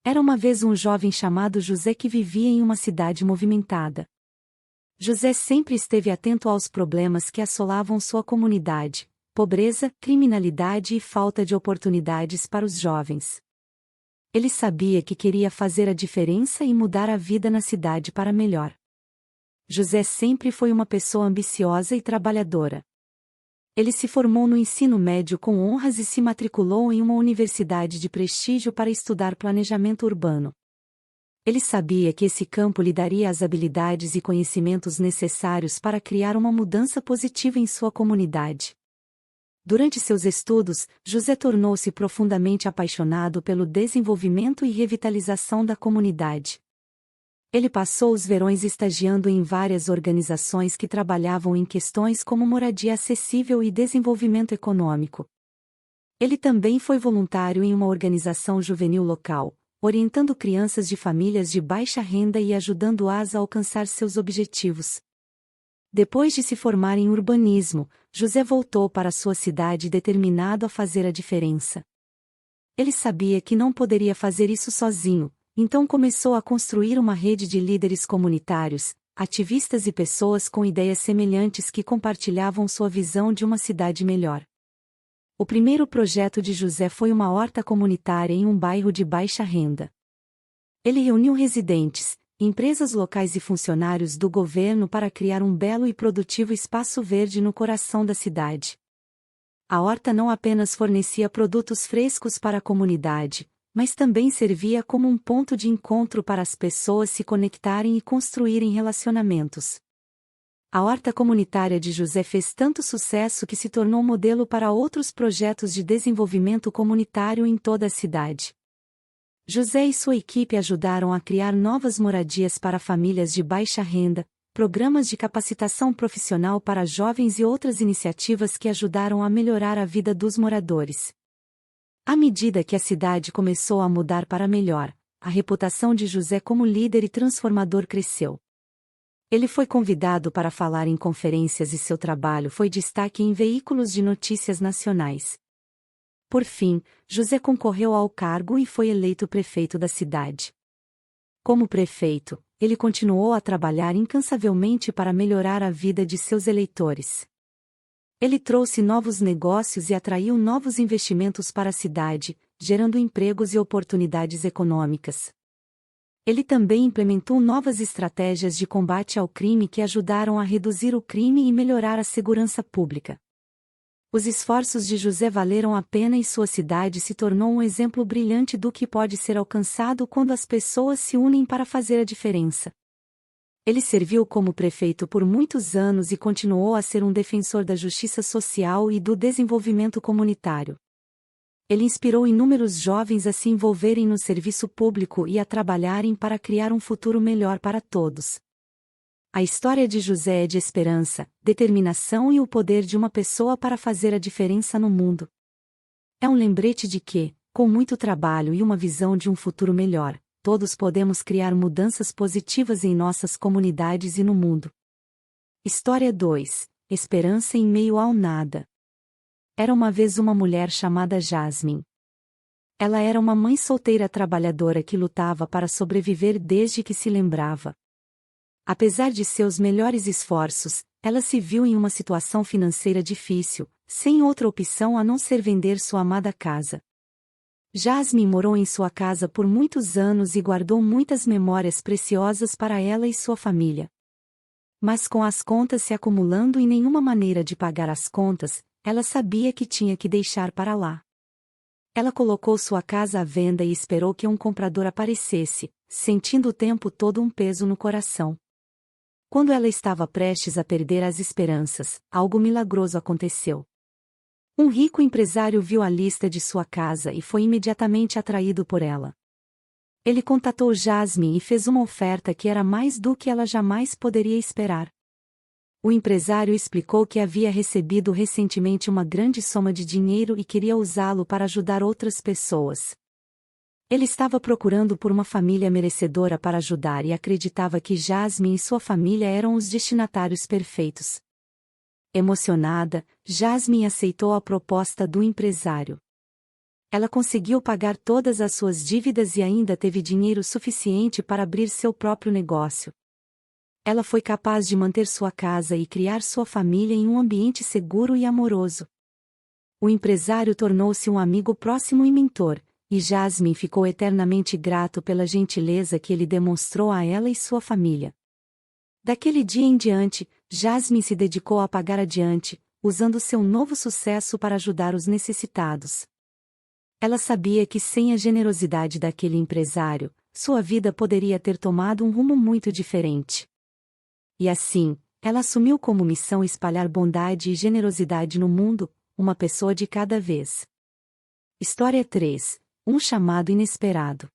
Era uma vez um jovem chamado José que vivia em uma cidade movimentada. José sempre esteve atento aos problemas que assolavam sua comunidade: pobreza, criminalidade e falta de oportunidades para os jovens. Ele sabia que queria fazer a diferença e mudar a vida na cidade para melhor. José sempre foi uma pessoa ambiciosa e trabalhadora. Ele se formou no ensino médio com honras e se matriculou em uma universidade de prestígio para estudar planejamento urbano. Ele sabia que esse campo lhe daria as habilidades e conhecimentos necessários para criar uma mudança positiva em sua comunidade. Durante seus estudos, José tornou-se profundamente apaixonado pelo desenvolvimento e revitalização da comunidade. Ele passou os verões estagiando em várias organizações que trabalhavam em questões como moradia acessível e desenvolvimento econômico. Ele também foi voluntário em uma organização juvenil local, orientando crianças de famílias de baixa renda e ajudando-as a alcançar seus objetivos. Depois de se formar em urbanismo, José voltou para sua cidade determinado a fazer a diferença. Ele sabia que não poderia fazer isso sozinho, então começou a construir uma rede de líderes comunitários, ativistas e pessoas com ideias semelhantes que compartilhavam sua visão de uma cidade melhor. O primeiro projeto de José foi uma horta comunitária em um bairro de baixa renda. Ele reuniu residentes, empresas locais e funcionários do governo para criar um belo e produtivo espaço verde no coração da cidade. A horta não apenas fornecia produtos frescos para a comunidade, mas também servia como um ponto de encontro para as pessoas se conectarem e construírem relacionamentos. A horta comunitária de José fez tanto sucesso que se tornou modelo para outros projetos de desenvolvimento comunitário em toda a cidade. José e sua equipe ajudaram a criar novas moradias para famílias de baixa renda, programas de capacitação profissional para jovens e outras iniciativas que ajudaram a melhorar a vida dos moradores. À medida que a cidade começou a mudar para melhor, a reputação de José como líder e transformador cresceu. Ele foi convidado para falar em conferências e seu trabalho foi destaque em veículos de notícias nacionais. Por fim, José concorreu ao cargo e foi eleito prefeito da cidade. Como prefeito, ele continuou a trabalhar incansavelmente para melhorar a vida de seus eleitores. Ele trouxe novos negócios e atraiu novos investimentos para a cidade, gerando empregos e oportunidades econômicas. Ele também implementou novas estratégias de combate ao crime que ajudaram a reduzir o crime e melhorar a segurança pública. Os esforços de José valeram a pena e sua cidade se tornou um exemplo brilhante do que pode ser alcançado quando as pessoas se unem para fazer a diferença. Ele serviu como prefeito por muitos anos e continuou a ser um defensor da justiça social e do desenvolvimento comunitário. Ele inspirou inúmeros jovens a se envolverem no serviço público e a trabalharem para criar um futuro melhor para todos. A história de José é de esperança, determinação e o poder de uma pessoa para fazer a diferença no mundo. É um lembrete de que, com muito trabalho e uma visão de um futuro melhor, todos podemos criar mudanças positivas em nossas comunidades e no mundo. História 2: Esperança em meio ao nada. Era uma vez uma mulher chamada Jasmine. Ela era uma mãe solteira trabalhadora que lutava para sobreviver desde que se lembrava. Apesar de seus melhores esforços, ela se viu em uma situação financeira difícil, sem outra opção a não ser vender sua amada casa. Jasmine morou em sua casa por muitos anos e guardou muitas memórias preciosas para ela e sua família. Mas com as contas se acumulando e nenhuma maneira de pagar as contas, ela sabia que tinha que deixar para lá. Ela colocou sua casa à venda e esperou que um comprador aparecesse, sentindo o tempo todo um peso no coração. Quando ela estava prestes a perder as esperanças, algo milagroso aconteceu. Um rico empresário viu a lista de sua casa e foi imediatamente atraído por ela. Ele contatou Jasmine e fez uma oferta que era mais do que ela jamais poderia esperar. O empresário explicou que havia recebido recentemente uma grande soma de dinheiro e queria usá-lo para ajudar outras pessoas. Ele estava procurando por uma família merecedora para ajudar e acreditava que Jasmine e sua família eram os destinatários perfeitos. Emocionada, Jasmine aceitou a proposta do empresário. Ela conseguiu pagar todas as suas dívidas e ainda teve dinheiro suficiente para abrir seu próprio negócio. Ela foi capaz de manter sua casa e criar sua família em um ambiente seguro e amoroso. O empresário tornou-se um amigo próximo e mentor, e Jasmine ficou eternamente grato pela gentileza que ele demonstrou a ela e sua família. Daquele dia em diante, Jasmine se dedicou a pagar adiante, usando seu novo sucesso para ajudar os necessitados. Ela sabia que sem a generosidade daquele empresário, sua vida poderia ter tomado um rumo muito diferente. E assim, ela assumiu como missão espalhar bondade e generosidade no mundo, uma pessoa de cada vez. História 3. Um chamado inesperado.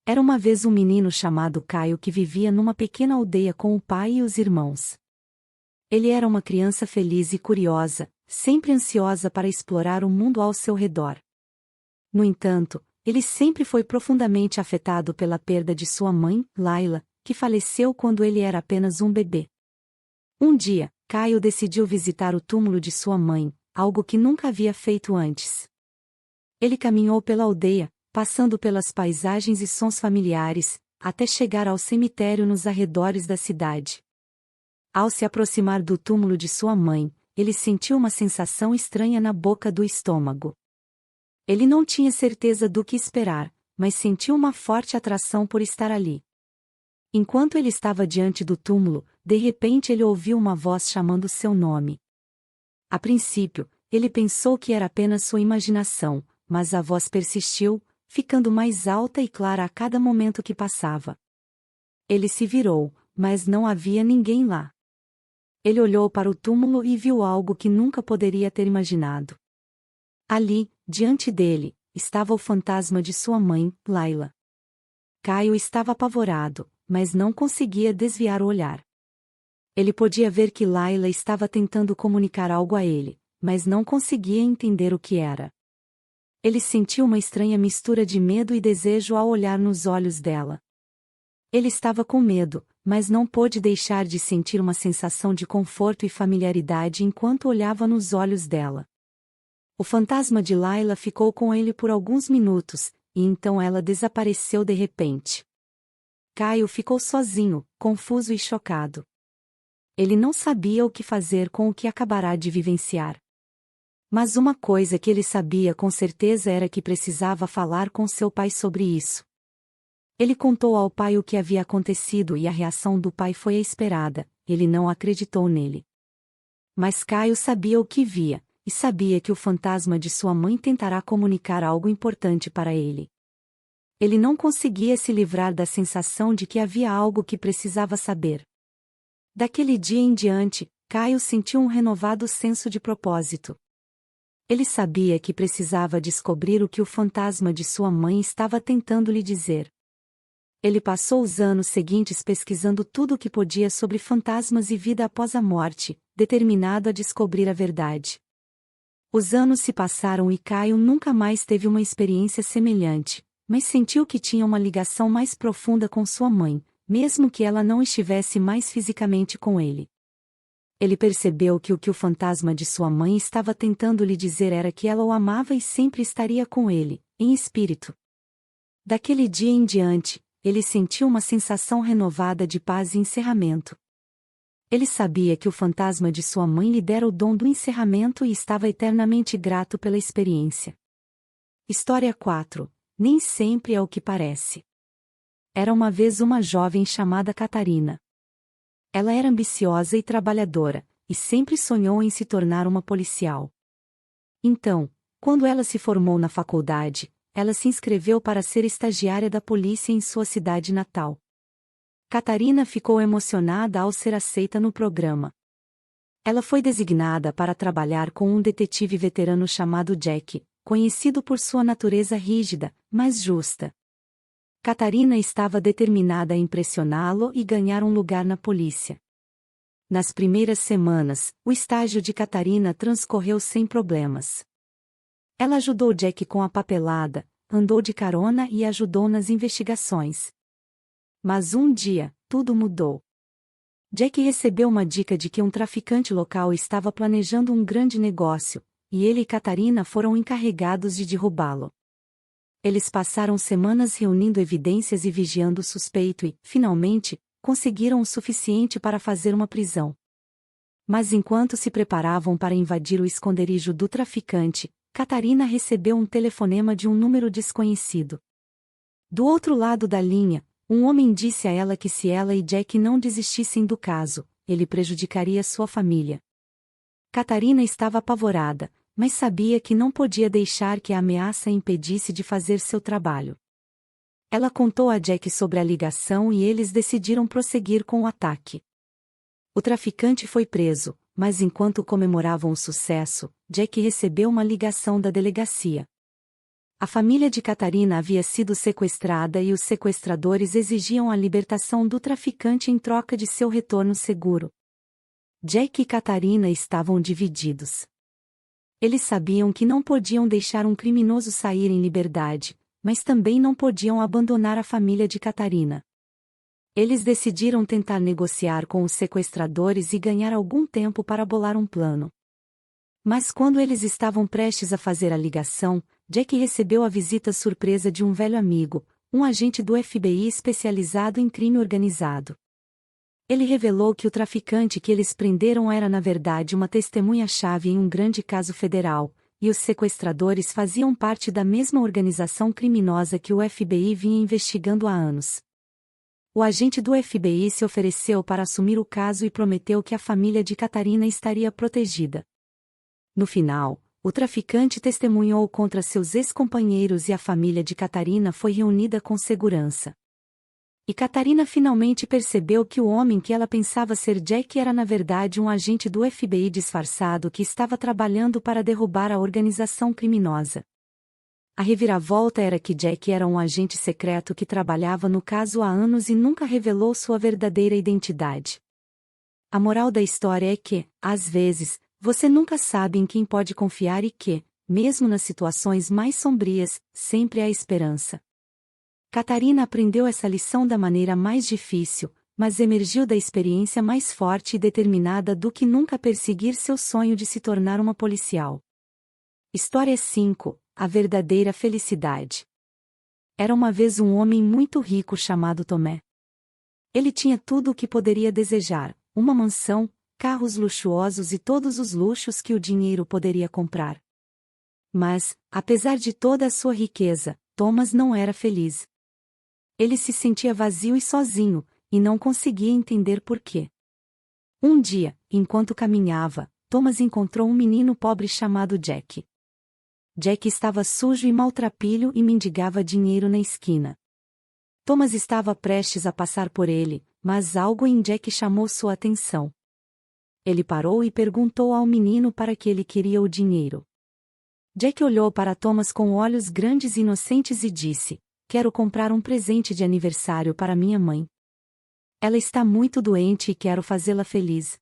Era uma vez um menino chamado Caio que vivia numa pequena aldeia com o pai e os irmãos. Ele era uma criança feliz e curiosa, sempre ansiosa para explorar o mundo ao seu redor. No entanto, ele sempre foi profundamente afetado pela perda de sua mãe, Laila, que faleceu quando ele era apenas um bebê. Um dia, Caio decidiu visitar o túmulo de sua mãe, algo que nunca havia feito antes. Ele caminhou pela aldeia, passando pelas paisagens e sons familiares, até chegar ao cemitério nos arredores da cidade. Ao se aproximar do túmulo de sua mãe, ele sentiu uma sensação estranha na boca do estômago. Ele não tinha certeza do que esperar, mas sentiu uma forte atração por estar ali. Enquanto ele estava diante do túmulo, de repente ele ouviu uma voz chamando seu nome. A princípio, ele pensou que era apenas sua imaginação, mas a voz persistiu, ficando mais alta e clara a cada momento que passava. Ele se virou, mas não havia ninguém lá. Ele olhou para o túmulo e viu algo que nunca poderia ter imaginado. Ali, diante dele, estava o fantasma de sua mãe, Laila. Caio estava apavorado, mas não conseguia desviar o olhar. Ele podia ver que Laila estava tentando comunicar algo a ele, mas não conseguia entender o que era. Ele sentiu uma estranha mistura de medo e desejo ao olhar nos olhos dela. Ele estava com medo, mas não pôde deixar de sentir uma sensação de conforto e familiaridade enquanto olhava nos olhos dela. O fantasma de Laila ficou com ele por alguns minutos, e então ela desapareceu de repente. Caio ficou sozinho, confuso e chocado. Ele não sabia o que fazer com o que acabará de vivenciar. Mas uma coisa que ele sabia com certeza era que precisava falar com seu pai sobre isso. Ele contou ao pai o que havia acontecido e a reação do pai foi a esperada, ele não acreditou nele. Mas Caio sabia o que via, e sabia que o fantasma de sua mãe tentará comunicar algo importante para ele. Ele não conseguia se livrar da sensação de que havia algo que precisava saber. Daquele dia em diante, Caio sentiu um renovado senso de propósito. Ele sabia que precisava descobrir o que o fantasma de sua mãe estava tentando lhe dizer. Ele passou os anos seguintes pesquisando tudo o que podia sobre fantasmas e vida após a morte, determinado a descobrir a verdade. Os anos se passaram e Caio nunca mais teve uma experiência semelhante, mas sentiu que tinha uma ligação mais profunda com sua mãe, mesmo que ela não estivesse mais fisicamente com ele. Ele percebeu que o fantasma de sua mãe estava tentando lhe dizer era que ela o amava e sempre estaria com ele, em espírito. Daquele dia em diante, ele sentiu uma sensação renovada de paz e encerramento. Ele sabia que o fantasma de sua mãe lhe dera o dom do encerramento e estava eternamente grato pela experiência. História 4. Nem sempre é o que parece. Era uma vez uma jovem chamada Catarina. Ela era ambiciosa e trabalhadora, e sempre sonhou em se tornar uma policial. Então, quando ela se formou na faculdade, ela se inscreveu para ser estagiária da polícia em sua cidade natal. Catarina ficou emocionada ao ser aceita no programa. Ela foi designada para trabalhar com um detetive veterano chamado Jack, conhecido por sua natureza rígida, mas justa. Catarina estava determinada a impressioná-lo e ganhar um lugar na polícia. Nas primeiras semanas, o estágio de Catarina transcorreu sem problemas. Ela ajudou Jack com a papelada, andou de carona e ajudou nas investigações. Mas um dia, tudo mudou. Jack recebeu uma dica de que um traficante local estava planejando um grande negócio, e ele e Catarina foram encarregados de derrubá-lo. Eles passaram semanas reunindo evidências e vigiando o suspeito e, finalmente, conseguiram o suficiente para fazer uma prisão. Mas enquanto se preparavam para invadir o esconderijo do traficante, Catarina recebeu um telefonema de um número desconhecido. Do outro lado da linha, um homem disse a ela que se ela e Jack não desistissem do caso, ele prejudicaria sua família. Catarina estava apavorada, mas sabia que não podia deixar que a ameaça a impedisse de fazer seu trabalho. Ela contou a Jack sobre a ligação e eles decidiram prosseguir com o ataque. O traficante foi preso, mas enquanto comemoravam o sucesso, Jack recebeu uma ligação da delegacia. A família de Catarina havia sido sequestrada e os sequestradores exigiam a libertação do traficante em troca de seu retorno seguro. Jack e Catarina estavam divididos. Eles sabiam que não podiam deixar um criminoso sair em liberdade, mas também não podiam abandonar a família de Catarina. Eles decidiram tentar negociar com os sequestradores e ganhar algum tempo para bolar um plano. Mas quando eles estavam prestes a fazer a ligação, Jack recebeu a visita surpresa de um velho amigo, um agente do FBI especializado em crime organizado. Ele revelou que o traficante que eles prenderam era na verdade uma testemunha-chave em um grande caso federal, e os sequestradores faziam parte da mesma organização criminosa que o FBI vinha investigando há anos. O agente do FBI se ofereceu para assumir o caso e prometeu que a família de Catarina estaria protegida. No final, o traficante testemunhou contra seus ex-companheiros e a família de Catarina foi reunida com segurança. E Catarina finalmente percebeu que o homem que ela pensava ser Jack era na verdade um agente do FBI disfarçado que estava trabalhando para derrubar a organização criminosa. A reviravolta era que Jack era um agente secreto que trabalhava no caso há anos e nunca revelou sua verdadeira identidade. A moral da história é que, às vezes, você nunca sabe em quem pode confiar e que, mesmo nas situações mais sombrias, sempre há esperança. Catarina aprendeu essa lição da maneira mais difícil, mas emergiu da experiência mais forte e determinada do que nunca perseguir seu sonho de se tornar uma policial. História 5. A verdadeira felicidade. Era uma vez um homem muito rico chamado Tomé. Ele tinha tudo o que poderia desejar, uma mansão, carros luxuosos e todos os luxos que o dinheiro poderia comprar. Mas, apesar de toda a sua riqueza, Thomas não era feliz. Ele se sentia vazio e sozinho, e não conseguia entender por quê. Um dia, enquanto caminhava, Thomas encontrou um menino pobre chamado Jack. Jack estava sujo e maltrapilho e mendigava dinheiro na esquina. Thomas estava prestes a passar por ele, mas algo em Jack chamou sua atenção. Ele parou e perguntou ao menino para que ele queria o dinheiro. Jack olhou para Thomas com olhos grandes e inocentes e disse: "Quero comprar um presente de aniversário para minha mãe. Ela está muito doente e quero fazê-la feliz."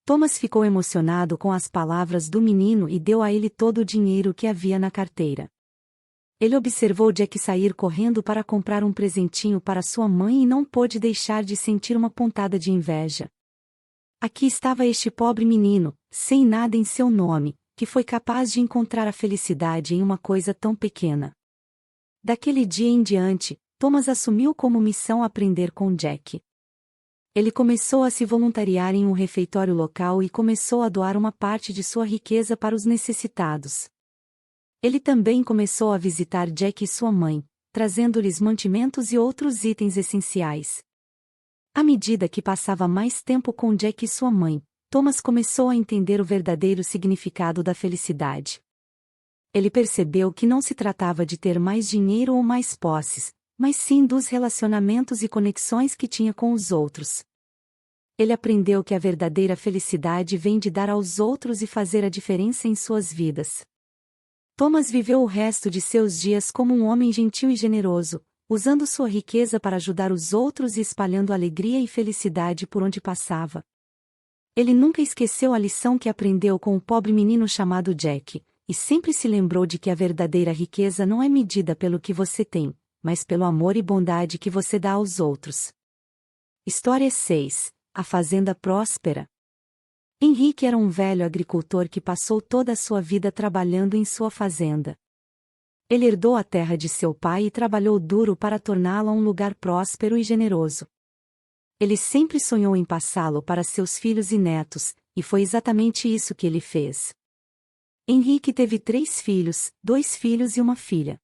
Thomas ficou emocionado com as palavras do menino e deu a ele todo o dinheiro que havia na carteira. Ele observou Jack sair correndo para comprar um presentinho para sua mãe e não pôde deixar de sentir uma pontada de inveja. Aqui estava este pobre menino, sem nada em seu nome, que foi capaz de encontrar a felicidade em uma coisa tão pequena. Daquele dia em diante, Thomas assumiu como missão aprender com Jack. Ele começou a se voluntariar em um refeitório local e começou a doar uma parte de sua riqueza para os necessitados. Ele também começou a visitar Jack e sua mãe, trazendo-lhes mantimentos e outros itens essenciais. À medida que passava mais tempo com Jack e sua mãe, Thomas começou a entender o verdadeiro significado da felicidade. Ele percebeu que não se tratava de ter mais dinheiro ou mais posses, mas sim dos relacionamentos e conexões que tinha com os outros. Ele aprendeu que a verdadeira felicidade vem de dar aos outros e fazer a diferença em suas vidas. Thomas viveu o resto de seus dias como um homem gentil e generoso, usando sua riqueza para ajudar os outros e espalhando alegria e felicidade por onde passava. Ele nunca esqueceu a lição que aprendeu com o pobre menino chamado Jack, e sempre se lembrou de que a verdadeira riqueza não é medida pelo que você tem, mas pelo amor e bondade que você dá aos outros. História 6. A Fazenda Próspera. Henrique era um velho agricultor que passou toda a sua vida trabalhando em sua fazenda. Ele herdou a terra de seu pai e trabalhou duro para torná-la um lugar próspero e generoso. Ele sempre sonhou em passá-lo para seus filhos e netos, e foi exatamente isso que ele fez. Henrique teve 3 filhos, 2 filhos e uma filha.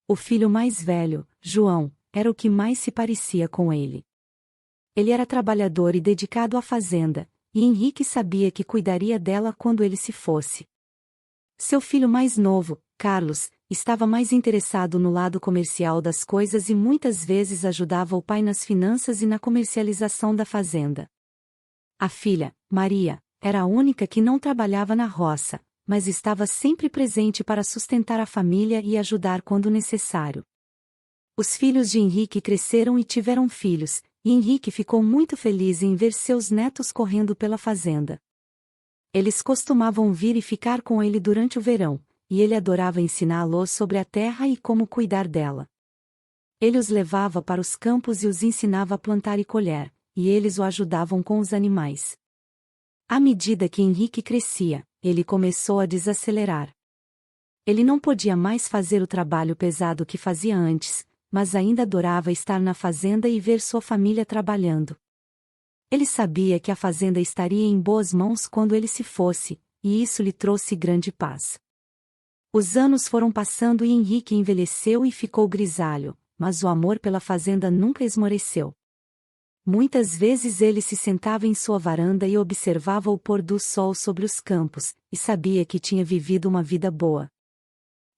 O filho mais velho, João, era o que mais se parecia com ele. Ele era trabalhador e dedicado à fazenda, e Henrique sabia que cuidaria dela quando ele se fosse. Seu filho mais novo, Carlos, estava mais interessado no lado comercial das coisas e muitas vezes ajudava o pai nas finanças e na comercialização da fazenda. A filha, Maria, era a única que não trabalhava na roça, mas estava sempre presente para sustentar a família e ajudar quando necessário. Os filhos de Henrique cresceram e tiveram filhos, e Henrique ficou muito feliz em ver seus netos correndo pela fazenda. Eles costumavam vir e ficar com ele durante o verão, e ele adorava ensiná-los sobre a terra e como cuidar dela. Ele os levava para os campos e os ensinava a plantar e colher, e eles o ajudavam com os animais. À medida que Henrique crescia, ele começou a desacelerar. Ele não podia mais fazer o trabalho pesado que fazia antes, mas ainda adorava estar na fazenda e ver sua família trabalhando. Ele sabia que a fazenda estaria em boas mãos quando ele se fosse, e isso lhe trouxe grande paz. Os anos foram passando e Henrique envelheceu e ficou grisalho, mas o amor pela fazenda nunca esmoreceu. Muitas vezes ele se sentava em sua varanda e observava o pôr do sol sobre os campos, e sabia que tinha vivido uma vida boa.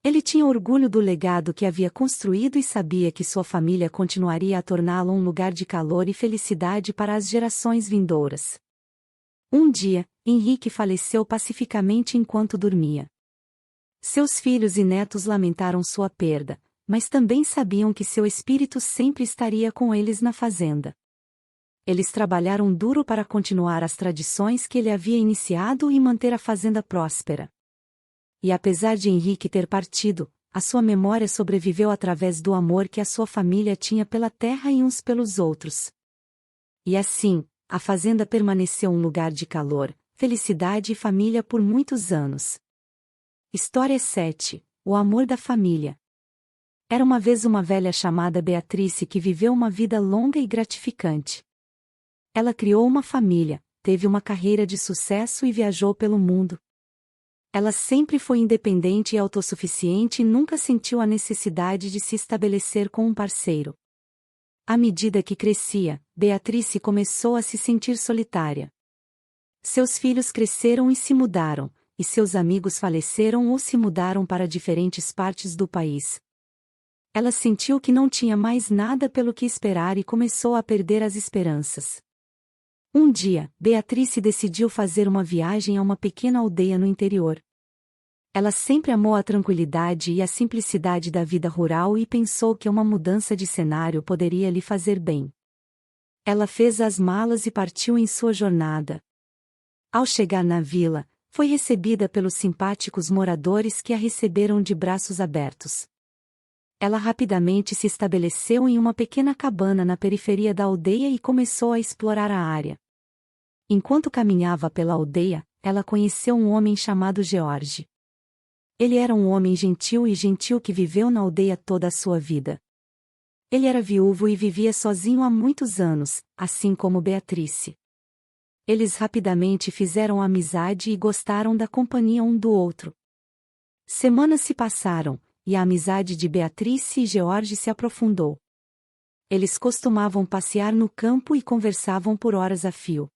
Ele tinha orgulho do legado que havia construído e sabia que sua família continuaria a torná-lo um lugar de calor e felicidade para as gerações vindouras. Um dia, Henrique faleceu pacificamente enquanto dormia. Seus filhos e netos lamentaram sua perda, mas também sabiam que seu espírito sempre estaria com eles na fazenda. Eles trabalharam duro para continuar as tradições que ele havia iniciado e manter a fazenda próspera. E apesar de Henrique ter partido, a sua memória sobreviveu através do amor que a sua família tinha pela terra e uns pelos outros. E assim, a fazenda permaneceu um lugar de calor, felicidade e família por muitos anos. História 7. O amor da família. Era uma vez uma velha chamada Beatrice que viveu uma vida longa e gratificante. Ela criou uma família, teve uma carreira de sucesso e viajou pelo mundo. Ela sempre foi independente e autossuficiente e nunca sentiu a necessidade de se estabelecer com um parceiro. À medida que crescia, Beatrice começou a se sentir solitária. Seus filhos cresceram e se mudaram, e seus amigos faleceram ou se mudaram para diferentes partes do país. Ela sentiu que não tinha mais nada pelo que esperar e começou a perder as esperanças. Um dia, Beatrice decidiu fazer uma viagem a uma pequena aldeia no interior. Ela sempre amou a tranquilidade e a simplicidade da vida rural e pensou que uma mudança de cenário poderia lhe fazer bem. Ela fez as malas e partiu em sua jornada. Ao chegar na vila, foi recebida pelos simpáticos moradores que a receberam de braços abertos. Ela rapidamente se estabeleceu em uma pequena cabana na periferia da aldeia e começou a explorar a área. Enquanto caminhava pela aldeia, ela conheceu um homem chamado George. Ele era um homem gentil que viveu na aldeia toda a sua vida. Ele era viúvo e vivia sozinho há muitos anos, assim como Beatrice. Eles rapidamente fizeram amizade e gostaram da companhia um do outro. Semanas se passaram, e a amizade de Beatrice e George se aprofundou. Eles costumavam passear no campo e conversavam por horas a fio.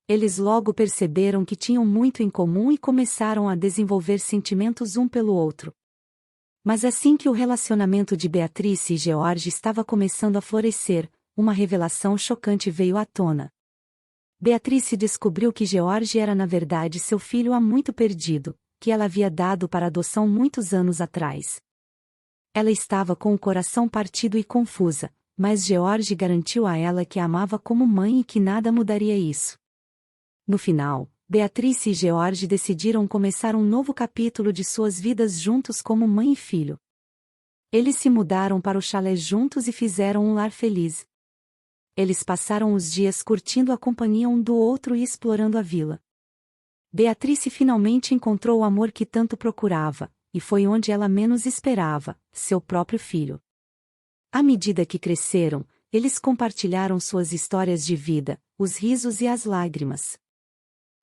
Eles logo perceberam que tinham muito em comum e começaram a desenvolver sentimentos um pelo outro. Mas assim que o relacionamento de Beatrice e George estava começando a florescer, uma revelação chocante veio à tona. Beatrice descobriu que George era na verdade seu filho há muito perdido, que ela havia dado para adoção muitos anos atrás. Ela estava com o coração partido e confusa, mas George garantiu a ela que a amava como mãe e que nada mudaria isso. No final, Beatrice e George decidiram começar um novo capítulo de suas vidas juntos como mãe e filho. Eles se mudaram para o chalé juntos e fizeram um lar feliz. Eles passaram os dias curtindo a companhia um do outro e explorando a vila. Beatrice finalmente encontrou o amor que tanto procurava, e foi onde ela menos esperava, seu próprio filho. À medida que cresceram, eles compartilharam suas histórias de vida, os risos e as lágrimas.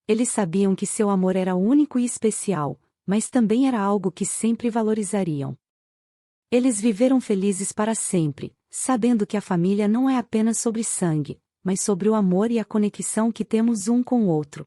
Eles sabiam que seu amor era único e especial, mas também era algo que sempre valorizariam. Eles viveram felizes para sempre, sabendo que a família não é apenas sobre sangue, mas sobre o amor e a conexão que temos um com o outro.